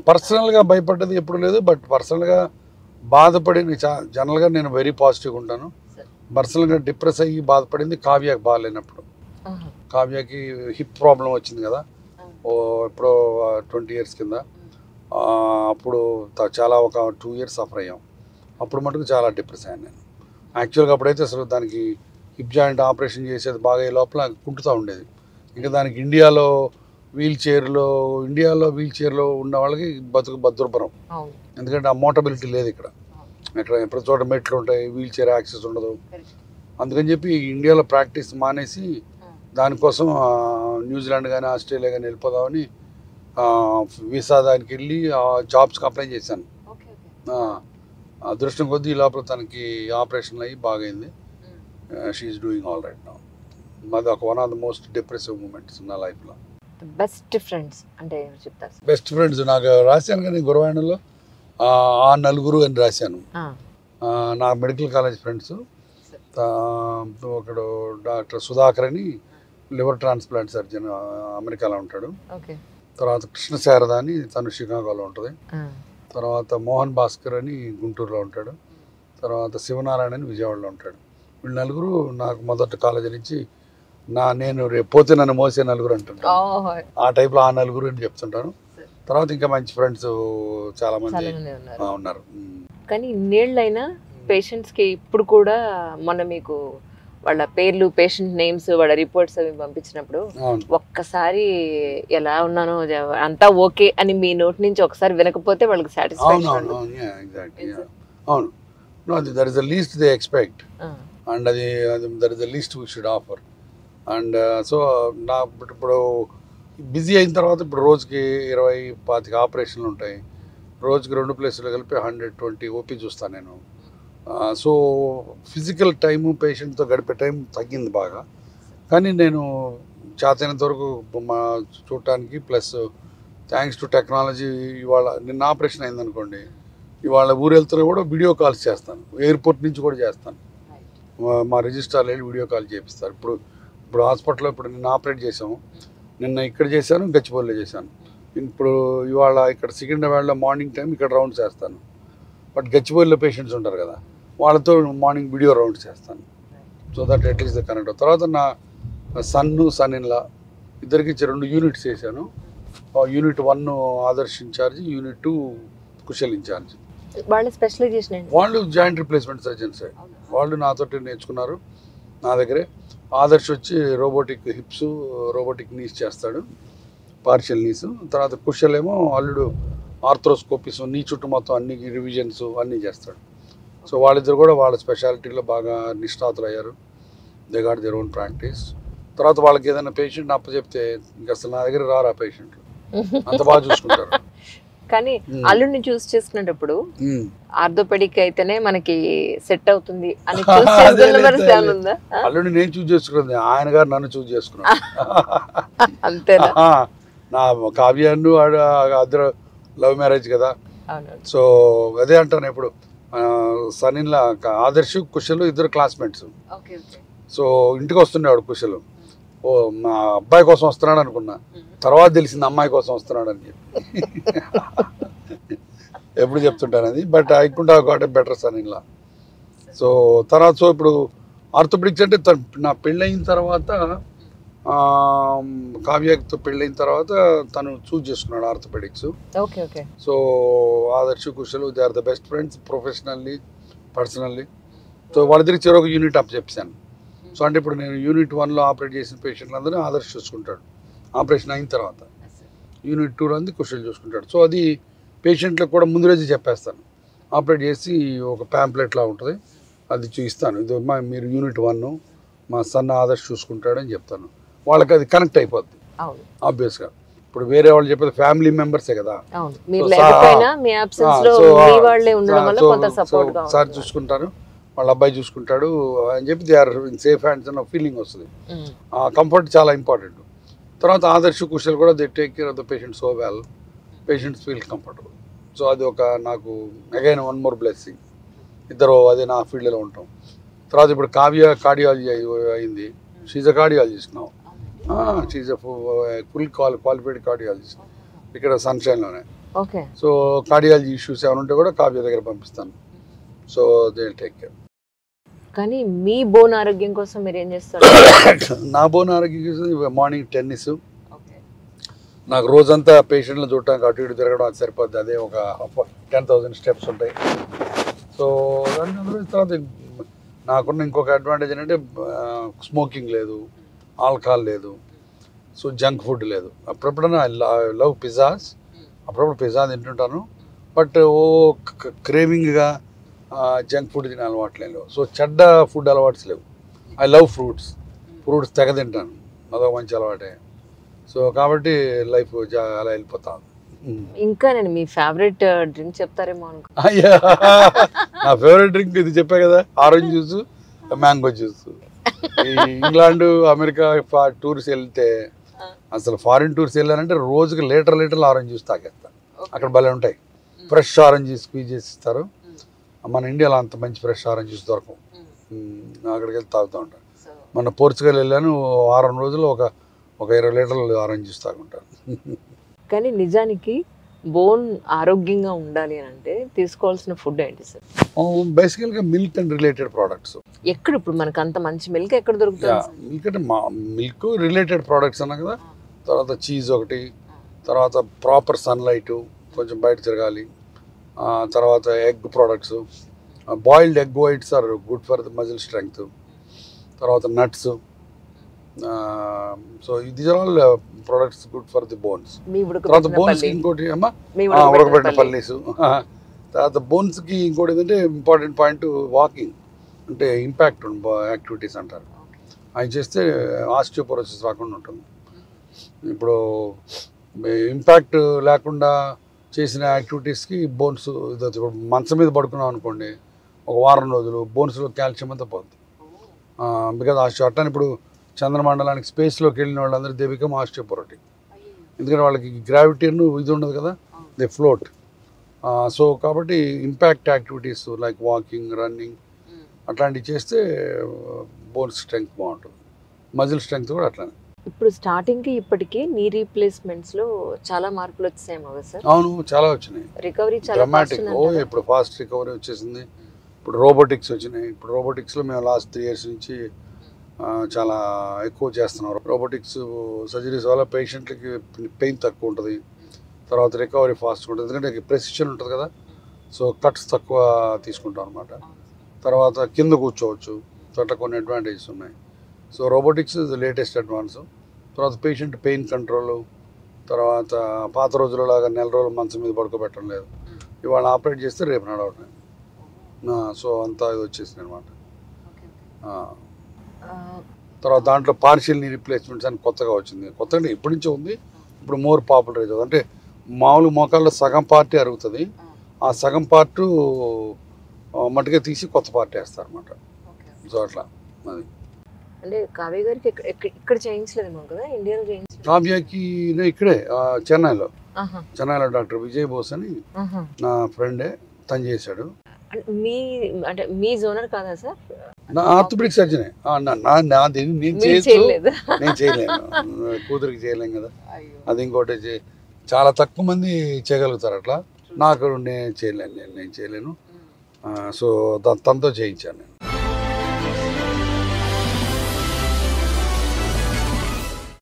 పర్సనల్గా భయపడ్డది ఎప్పుడు లేదు. బట్ పర్సనల్గా బాధపడింది జనరల్గా నేను వెరీ పాజిటివ్గా ఉంటాను. పర్సనల్గా డిప్రెస్ అయ్యి బాధపడింది కావ్యకి బాగాలేనప్పుడు. కావ్యకి హిప్ ప్రాబ్లం వచ్చింది కదా ఎప్పుడో 20 years కింద. అప్పుడు చాలా ఒక 2 years సఫర్ అయ్యాం. అప్పుడు మటుకు చాలా డిప్రెస్ అయ్యాను నేను. యాక్చువల్గా అప్పుడైతే అసలు దానికి హిప్ జాయింట్ ఆపరేషన్ చేసేది బాగా ఈ లోపల కుంటుతూ ఉండేది. ఇంకా దానికి ఇండియాలో వీల్ చైర్లో ఉన్న వాళ్ళకి దుర్భరం. ఎందుకంటే ఆ మోటబిలిటీ లేదు ఇక్కడ ప్రతి చోట మెట్లు ఉంటాయి, వీల్ చైర్ యాక్సెస్ ఉండదు. అందుకని చెప్పి ఇండియాలో ప్రాక్టీస్ మానేసి దానికోసం న్యూజిలాండ్ కానీ ఆస్ట్రేలియా కానీ వెళ్ళిపోదామని వీసా దానికి వెళ్ళి జాబ్స్కి అప్లై చేశాను. అదృష్టం కొద్దీ ఈ లోపల తనకి ఆపరేషన్ అయ్యి బాగైంది. She's doing all right now. మాది ఒక one of the most depressive moments నా లైఫ్లో. బెస్ట్ ఫ్రెండ్స్ అంటే చెప్తారు. బెస్ట్ ఫ్రెండ్స్ నాకు రాశాను కానీ గురవాణిలో ఆ నలుగురు అని రాశాను. నా మెడికల్ కాలేజ్ ఫ్రెండ్స్ ఒకడు డాక్టర్ సుధాకర్ అని లివర్ ట్రాన్స్ప్లాంట్ సర్జన్ అమెరికాలో ఉంటాడు. తర్వాత కృష్ణ శారద అని తను షికాగోలో ఉంటుంది. తర్వాత మోహన్ భాస్కర్ అని గుంటూరులో ఉంటాడు. తర్వాత శివనారాయణ అని విజయవాడలో ఉంటాడు. వీళ్ళు నలుగురు నాకు మొదటి కాలేజీ నుంచి నేను రేపు పోతే నన్ను మోసే నలుగురు అంటుంటాను. ఆ టైప్లో ఆ నలుగురు అని చెప్తుంటాను. తర్వాత ఇంకా మంచి ఫ్రెండ్స్ చాలా మంది ఉన్నారు. కానీ ఇన్నేళ్ళైనా పేషెంట్స్కి ఇప్పుడు కూడా మొన్న మీకు వాళ్ళ పేర్లు, పేషెంట్ నేమ్స్, వాళ్ళ రిపోర్ట్స్ అవి పంపించినప్పుడు ఒక్కసారి ఎలా ఉన్నానో అంతా ఓకే అని మీ నోటి నుంచి ఒకసారి వినకపోతే వాళ్ళకి సాటిస్ఫాక్షన్. అవును, that is the least they expect and that is the least we should offer. And so నా ఇప్పుడు బిజీ అయిన తర్వాత ఇప్పుడు రోజుకి 20-25 ఆపరేషన్లు ఉంటాయి. రోజుకి 2 ప్లేసులు కలిపి 120 ఓపీ చూస్తాను నేను. సో ఫిజికల్ టైము పేషెంట్తో గడిపే టైం తగ్గింది బాగా. కానీ నేను చేతైనంత వరకు చూడటానికి ప్లస్ థ్యాంక్స్ టు టెక్నాలజీ ఇవాళ నిన్న ఆపరేషన్ అయిందనుకోండి, ఇవాళ ఊరు వెళ్తున్నా కూడా వీడియో కాల్స్ చేస్తాను. ఎయిర్పోర్ట్ నుంచి కూడా చేస్తాను. మా రిజిస్ట్రార్ వెళ్ళి వీడియో కాల్ చేపిస్తారు. ఇప్పుడు హాస్పిటల్లో ఇప్పుడు నిన్న ఆపరేట్ చేసాము. నిన్న ఇక్కడ చేశాను, గచ్చిబౌలిలో చేశాను. ఇప్పుడు ఇవాళ ఇక్కడ సికింద్రాబాద్లో మార్నింగ్ టైం ఇక్కడ రౌండ్స్ చేస్తాను. బట్ గచ్చిబౌలిలో పేషెంట్స్ ఉంటారు కదా, వాళ్ళతో మార్నింగ్ వీడియో రౌండ్స్ చేస్తాను. So that at least the connect. తర్వాత నా సన్ ఇన్ లా ఇద్దరికి 2 యూనిట్స్ చేశాను. Unit 1 Adarsh in charge, unit 2 Kushal in charge. వాళ్ళు జాయింట్ రిప్లేస్మెంట్ సర్జన్స్. వాళ్ళు నాతో నేర్చుకున్నారు నా దగ్గరే. ఆదర్శ్ వచ్చి రోబోటిక్ హిప్స్, రోబోటిక్ నీస్ చేస్తాడు, పార్షియల్ నీస్. తర్వాత కుశల్ ఏమో అల్లుడు ఆర్థ్రోస్కోపీస్, నీ చుట్టూ మొత్తం అన్ని రివిజన్స్ అన్నీ చేస్తాడు. సో వాళ్ళిద్దరు కూడా వాళ్ళ స్పెషాలిటీలో బాగా నిష్ణాతులు అయ్యారు. They got their own practice. తర్వాత వాళ్ళకి ఏదైనా పేషెంట్ అప్పచెప్తే ఇంకా అసలు నా దగ్గర రారా పేషెంట్లు, అంత బాగా చూసుకుంటారు. కానీ అల్లుడిని చూస్ చేసుకునేటప్పుడు ఆర్థోపెడిక్ అయితేనే మనకి సెట్ అవుతుంది అని అల్లుడిని నేను చూస్ చేసుకున్నది, ఆయన గారు నన్ను చూస్ చేసుకున్నాను. అంతేనా? నా కావ్యాన్ని అద్దరు లవ్ మ్యారేజ్ కదా. సో అదే అంటాను ఇప్పుడు. సన్నిన్లా ఆదర్శ్ కుశలు ఇద్దరు క్లాస్మేట్స్. సో ఇంటికి వస్తున్నాడు కుశలు. ఓ మా అబ్బాయి కోసం వస్తున్నాడు అనుకున్నా, తర్వాత తెలిసింది అమ్మాయి కోసం వస్తున్నాడు అని చెప్పి. ఎప్పుడు చెప్తుంటాను అది. But I could have got a better సన్నిన్లా. సో తర్వాత సో ఇప్పుడు ఆర్థోపెడిక్స్ అంటే నా పెళ్ళయిన తర్వాత, కావ్యతో పెళ్ళైన తర్వాత తను చూజ్ చేసుకున్నాడు orthopaedics. So Adarsh Kushal they are the best friends professionally, personally. So వాళ్ళిద్దరికి చెరొక యూనిట్ అప్ చెప్పాను. సో అంటే ఇప్పుడు నేను యూనిట్ 1లో ఆపరేట్ చేసిన పేషెంట్లందరూ ఆదర్శ్ చూసుకుంటాడు. ఆపరేషన్ అయిన తర్వాత యూనిట్ 2లో అంది కుశల్ చూసుకుంటాడు. సో అది పేషెంట్లకు కూడా ముందు రోజు చెప్పేస్తాను. ఆపరేట్ చేసి ఒక ప్యాంప్లెట్లా ఉంటుంది, అది చూపిస్తాను. ఇది మీరు యూనిట్ 1 మా సన్ ఆదర్శ్ చూసుకుంటాడని చెప్తాను. వాళ్ళకి అది కనెక్ట్ అయిపోద్ది ఆబ్వియస్గా. ఇప్పుడు వేరే వాళ్ళు చెప్పేది ఫ్యామిలీ మెంబర్సే కదా. సార్ చూసుకుంటారు, వాళ్ళ అబ్బాయి చూసుకుంటాడు అని చెప్పి they are in safe hands అన్న ఫీలింగ్ వస్తుంది. ఆ కంఫర్ట్ చాలా ఇంపార్టెంట్. తర్వాత ఆదర్శ్ కుశల్ కూడా they take care of the patient so well, patients feel comfortable. So అది ఒక నాకు అగైన్ వన్ మోర్ బ్లెస్సింగ్. ఇద్దరు అదే నా ఫీల్డ్లో ఉంటాం. తర్వాత ఇప్పుడు కావ్య కార్డియాలజీ అయింది. She's a cardiologist now. She's a full qualified cardiologist ఇక్కడ సన్షైన్లోనే. ఓకే. సో కార్డియాలజీ ఇష్యూస్ ఏమైనా ఉంటే కూడా కావ్య దగ్గర పంపిస్తాను. So they take care. కానీ మీ బోన్ ఆరోగ్యం కోసం మీరు ఏం చేస్తారు? నా బోన్ ఆరోగ్యం మార్నింగ్ టెన్నిస్. నాకు రోజంతా పేషెంట్లు చూడటానికి అటు ఇటు తిరగడం అది సరిపోద్ది. అదే ఒక 10,000 స్టెప్స్ ఉంటాయి. సో దాని తర్వాత నాకున్న ఇంకొక అడ్వాంటేజ్ ఏంటంటే స్మోకింగ్ లేదు, ఆల్కహాల్ లేదు, సో జంక్ ఫుడ్ లేదు. అప్పుడప్పుడన్నా ఐ లవ్ పిజ్జాస్, అప్పుడప్పుడు పిజ్జా తింటుంటాను. బట్ క్రేవింగ్గా జంక్ ఫుడ్ తినే అలవాటు లేవు. సో చెడ్డ ఫుడ్ అలవాట్స్ లేవు. ఐ లవ్ ఫ్రూట్స్ తెగ తింటాను, అదొక మంచి అలవాటే. సో కాబట్టి లైఫ్ అలా వెళ్ళిపోతాను. ఇంకా నేను మీ ఫేవరెట్ డ్రింక్ చెప్తారేమో అనుకో. నా ఫేవరెట్ డ్రింక్ ఇది చెప్పా కదా, ఆరెంజ్ జ్యూస్, మ్యాంగో జ్యూస్. ఈ ఇంగ్లాండ్ అమెరికా టూర్స్ వెళ్తే, అసలు ఫారిన్ టూర్స్ వెళ్ళానంటే రోజుకి లీటర్లు ఆరెంజ్ జ్యూస్ తాగేస్తాను. అక్కడ భలే ఉంటాయి, ఫ్రెష్ ఆరెంజ్ స్క్వీజ్ చేసి ఇస్తారు. మన ఇండియాలో అంత మంచి ఫ్రెష్ ఆరెంజ్ జ్యూస్ దొరకవు. అక్కడికి వెళ్ళి తాగుతూ ఉంటాను. మన పోర్చుగల్ వెళ్ళాను, వారం రోజులు ఒక 20 లీటర్లు ఆరెంజ్ జ్యూస్ తాగుంటాను. కానీ నిజానికి బోన్ ఆరోగ్యంగా ఉండాలి అని అంటే తీసుకోవాల్సిన ఫుడ్ ఏంటి సార్? బేసికల్గా మిల్క్ అండ్ రిలేటెడ్ ప్రోడక్ట్స్. ఎక్కడ ఇప్పుడు మనకు అంత మంచి మిల్క్ ఎక్కడ దొరుకుతుంది? మిల్క్ అంటే మిల్క్ రిలేటెడ్ ప్రోడక్ట్స్ అన్నా కదా. తర్వాత చీజ్ ఒకటి, తర్వాత ప్రాపర్ సన్లైట్, కొంచెం బయట తిరగాలి. తర్వాత egg products, boiled egg whites are good for the muscle strength. తర్వాత nuts. So these are all products good for the bones. తర్వాత బోన్స్ ఇంకోటి అమ్మా ఉడకబెట్టిన పల్లీసు. తర్వాత బోన్స్కి ఇంకోటి ఏంటంటే ఇంపార్టెంట్ పాయింట్ వాకింగ్, అంటే ఇంపాక్ట్ యాక్టివిటీస్ అంటారు. అవి చేస్తే ఆస్టియోపోరోసిస్ రాకుండా ఉంటుంది. ఇప్పుడు ఇంపాక్ట్ లేకుండా చేసిన యాక్టివిటీస్కి బోన్స్ ఇప్పుడు మంచం మీద పడుకున్నాం అనుకోండి, ఒక వారం రోజులు బోన్స్లో కాల్షియం అంతా పోతుంది. బికాజ్ అట్లా ఇప్పుడు చంద్రమండలానికి స్పేస్లోకి వెళ్ళిన వాళ్ళందరూ దే బికమ్ ఆస్టియోపోరోటిక్. ఎందుకంటే వాళ్ళకి గ్రావిటీ ఇది ఉండదు కదా, దే ఫ్లోట్. సో కాబట్టి impact activities like walking, running అట్లాంటివి చేస్తే బోన్ స్ట్రెంగ్త్ బాగుంటుంది, మజిల్ స్ట్రెంగ్త్ కూడా అట్లానే. ఇప్పుడు స్టార్టింగ్కి ఇప్పటికీ నీ రీప్లేస్మెంట్స్లో చాలా మార్పులు వచ్చాయేమో కదా సార్? అవును, చాలా వచ్చినాయి. రికవరీ చాలా డ్రమాటిక్. ఇప్పుడు ఫాస్ట్ రికవరీ వచ్చేసింది. ఇప్పుడు రోబోటిక్స్ వచ్చినాయి. ఇప్పుడు రోబోటిక్స్లో మేము లాస్ట్ 3 years నుంచి చాలా ఎక్కువ చేస్తున్నాం. రోబోటిక్స్ సర్జరీస్ వల్ల పేషెంట్లకి పెయిన్ తక్కువ ఉంటుంది, తర్వాత రికవరీ ఫాస్ట్ ఉంటుంది. ఎందుకంటే ప్రెసిషన్ ఉంటుంది కదా, సో కట్స్ తక్కువ తీసుకుంటాం అనమాట. తర్వాత కింద కూర్చోవచ్చు, అట్లా కొన్ని అడ్వాంటేజెస్ ఉన్నాయి. So robotics is the latest advance. తర్వాత పేషెంట్ పెయిన్ కంట్రోల్, తర్వాత పాత రోజులలాగా 4 రోజులు మంచం మీద పడుకోబెట్టడం లేదు. ఇవాళ ఆపరేట్ చేస్తే రేపు నడవటం. సో అంతా ఇది వచ్చేసింది అనమాట. తర్వాత దాంట్లో పార్షియల్ నీ రీప్లేస్మెంట్స్ అని కొత్తగా వచ్చింది. కొత్తగా ఇప్పటి నుంచే ఉంది, ఇప్పుడు మోర్ పాపులరైజ్ అవుతుంది. అంటే మామూలు మోకాల్లో సగం పార్టీ అరుగుతుంది, ఆ సగం పార్టు మట్టుగా తీసి కొత్త పార్టీ వేస్తారు అనమాట. సో అట్లా అది. అంటే కావ్య గారికి ఇక్కడ చేయించలేదేమో కదా, ఇండియాలో చేయించలేదు. కావ్యకి ఇక్కడే చెన్నైలో డాక్టర్ విజయ్ బోస్ అని నా ఫ్రెండే, తను చేశాడు. అంటే మీ జోనర్ కాదా సార్? నా ఆర్థోపెడిక్ సర్జనే. నేను చేయలేను, కూతురికి చేయలేం కదా. అది ఇంకోటి చాలా తక్కువ మంది చేయగలుగుతారు అట్లా. నేను చేయలేను. సో తనతో చేయించాను నేను.